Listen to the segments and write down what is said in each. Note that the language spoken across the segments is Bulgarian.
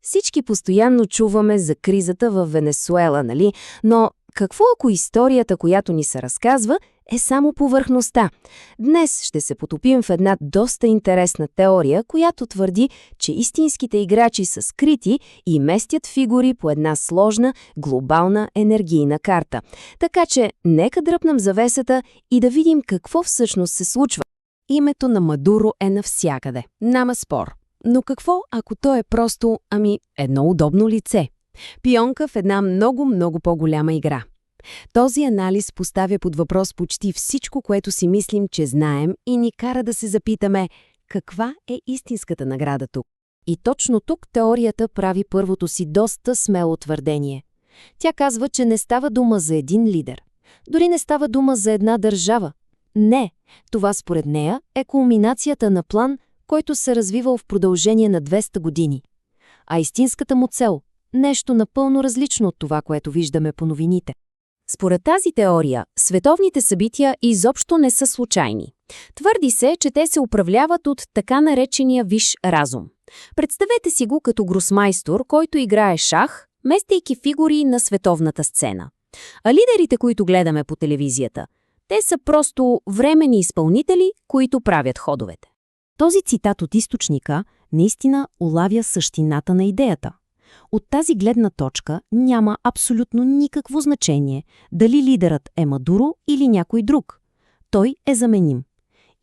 Всички постоянно чуваме за кризата в Венецуела, нали? Но какво ако историята, която ни се разказва, е само повърхността? Днес ще се потопим в една доста интересна теория, която твърди, че истинските играчи са скрити и местят фигури по една сложна, глобална енергийна карта. Така че нека дръпнем завесата и да видим какво всъщност се случва. Името на Мадуро е навсякъде. Няма спор. Но какво, ако то е просто, едно удобно лице? Пионка в една много по-голяма игра. Този анализ поставя под въпрос почти всичко, което си мислим, че знаем и ни кара да се запитаме каква е истинската награда тук. И точно тук теорията прави първото си доста смело твърдение. Тя казва, че не става дума за един лидер. Дори не става дума за една държава. Не, това според нея е кулминацията на план, който се развивал в продължение на 200 години. А истинската му цел – нещо напълно различно от това, което виждаме по новините. Според тази теория, световните събития изобщо не са случайни. Твърди се, че те се управляват от така наречения висш разум. Представете си го като гросмайстор, който играе шах, местейки фигури на световната сцена. А лидерите, които гледаме по телевизията, те са просто временни изпълнители, които правят ходовете. Този цитат от източника наистина улавя същината на идеята. От тази гледна точка няма абсолютно никакво значение дали лидерът е Мадуро или някой друг. Той е заменим.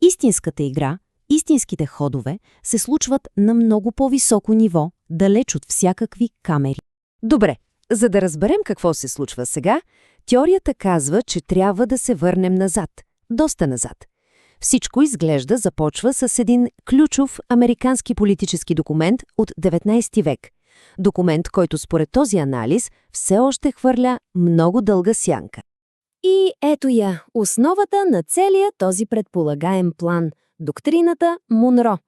Истинската игра, истинските ходове се случват на много по-високо ниво, далеч от всякакви камери. Добре, за да разберем какво се случва сега, теорията казва, че трябва да се върнем назад, доста назад. Всичко изглежда започва с един ключов американски политически документ от 19 век. Документ, който според този анализ все още хвърля много дълга сянка. И ето я, основата на целия този предполагаем план – доктрината Монро.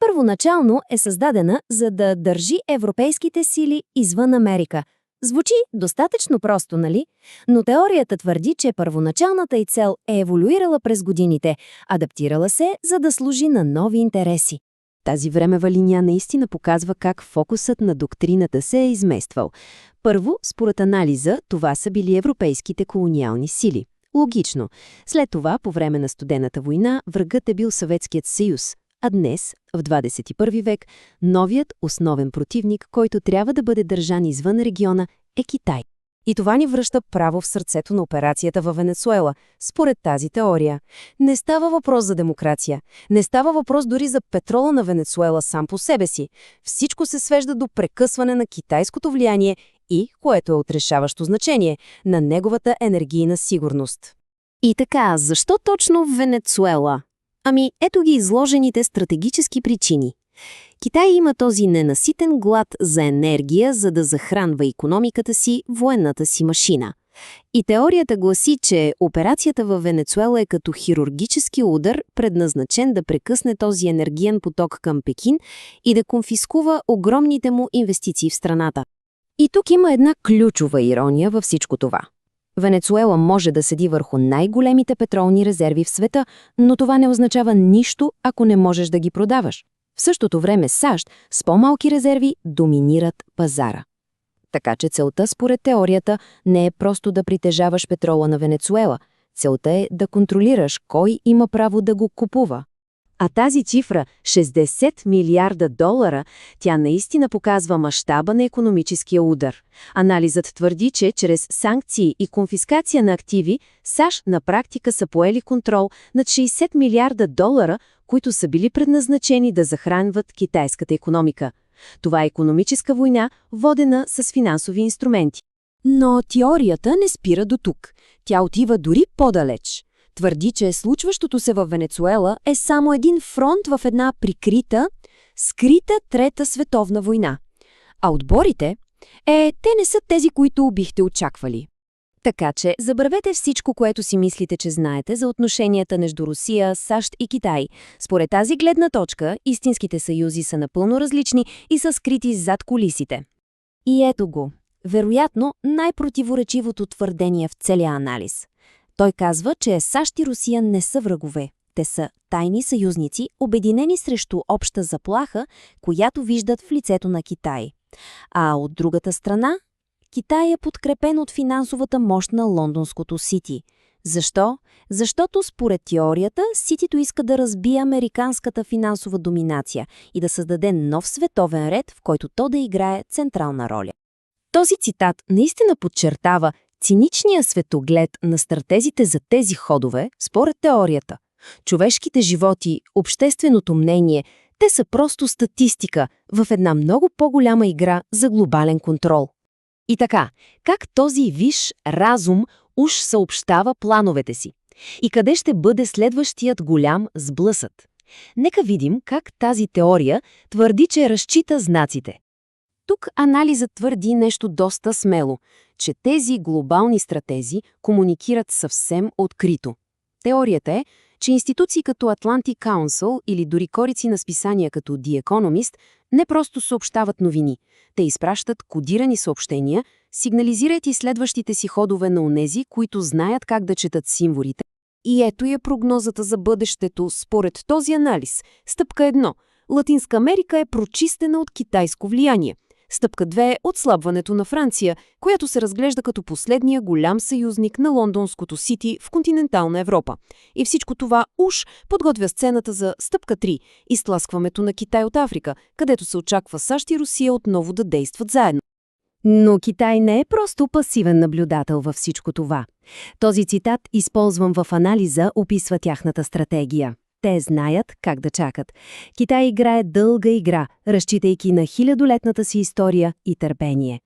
Първоначално е създадена, за да държи европейските сили извън Америка. Звучи достатъчно просто, нали? Но теорията твърди, че първоначалната й цел е еволюирала през годините, адаптирала се, за да служи на нови интереси. Тази времева линия наистина показва как фокусът на доктрината се е измествал. Първо, според анализа, това са били европейските колониални сили. Логично. След това, по време на Студената война, врагът е бил Съветският съюз. А днес, в 21 век, новият основен противник, който трябва да бъде държан извън региона, е Китай. И това ни връща право в сърцето на операцията във Венецуела. Според тази теория, не става въпрос за демокрация, не става въпрос дори за петрола на Венецуела сам по себе си. Всичко се свежда до прекъсване на китайското влияние и, което е от решаващо значение, на неговата енергийна сигурност. И така, защо точно Венецуела? Ето ги изложените стратегически причини. Китай има този ненаситен глад за енергия, за да захранва икономиката си, военната си машина. И теорията гласи, че операцията във Венецуела е като хирургически удар, предназначен да прекъсне този енергиен поток към Пекин и да конфискува огромните му инвестиции в страната. И тук има една ключова ирония във всичко това. Венецуела може да седи върху най-големите петролни резерви в света, но това не означава нищо, ако не можеш да ги продаваш. В същото време САЩ с по-малки резерви доминират пазара. Така че целта според теорията не е просто да притежаваш петрола на Венецуела. Целта е да контролираш кой има право да го купува. А тази цифра – 60 милиарда долара, тя наистина показва мащаба на икономическия удар. Анализът твърди, че чрез санкции и конфискация на активи, САЩ на практика са поели контрол над 60 милиарда долара, които са били предназначени да захранват китайската икономика. Това е икономическа война, водена с финансови инструменти. Но теорията не спира до тук. Тя отива дори по-далеч. Твърди, че случващото се във Венецуела е само един фронт в една прикрита, скрита Трета световна война. А отборите, те не са тези, които бихте очаквали. Така че забравете всичко, което си мислите, че знаете за отношенията между Русия, САЩ и Китай. Според тази гледна точка, истинските съюзи са напълно различни и са скрити зад кулисите. И ето го. Вероятно, най-противоречивото твърдение в целия анализ. Той казва, че САЩ и Русия не са врагове. Те са тайни съюзници, обединени срещу обща заплаха, която виждат в лицето на Китай. А от другата страна, Китай е подкрепен от финансовата мощ на лондонското Сити. Защо? Защото според теорията Ситито иска да разбие американската финансова доминация и да създаде нов световен ред, в който то да играе централна роля. Този цитат наистина подчертава циничния светоглед на стратезите за тези ходове, според теорията. Човешките животи, общественото мнение, те са просто статистика в една много по-голяма игра за глобален контрол. И така, как този висш разум уж съобщава плановете си? И къде ще бъде следващият голям сблъсък? Нека видим как тази теория твърди, че разчита знаците. Тук анализът твърди нещо доста смело, че тези глобални стратези комуникират съвсем открито. Теорията е, че институции като Atlantic Council или дори корици на списания като The Economist не просто съобщават новини. Те изпращат кодирани съобщения, сигнализирайки следващите си ходове на онези, които знаят как да четат символите. И ето е прогнозата за бъдещето според този анализ. Стъпка 1. Латинска Америка е прочистена от китайско влияние. Стъпка 2 е отслабването на Франция, която се разглежда като последния голям съюзник на лондонското Сити в континентална Европа. И всичко това уж подготвя сцената за стъпка 3 – изтласкването на Китай от Африка, където се очаква САЩ и Русия отново да действат заедно. Но Китай не е просто пасивен наблюдател във всичко това. Този цитат, използван в анализа, описва тяхната стратегия. Те знаят как да чакат. Китай играе дълга игра, разчитайки на хилядолетната си история и търпение.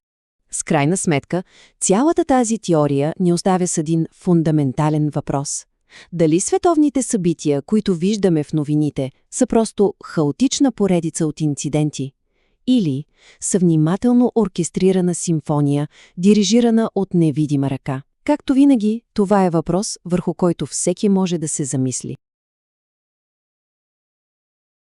С крайна сметка, цялата тази теория ни оставя с един фундаментален въпрос. Дали световните събития, които виждаме в новините, са просто хаотична поредица от инциденти? Или са внимателно оркестрирана симфония, дирижирана от невидима ръка? Както винаги, това е въпрос, върху който всеки може да се замисли.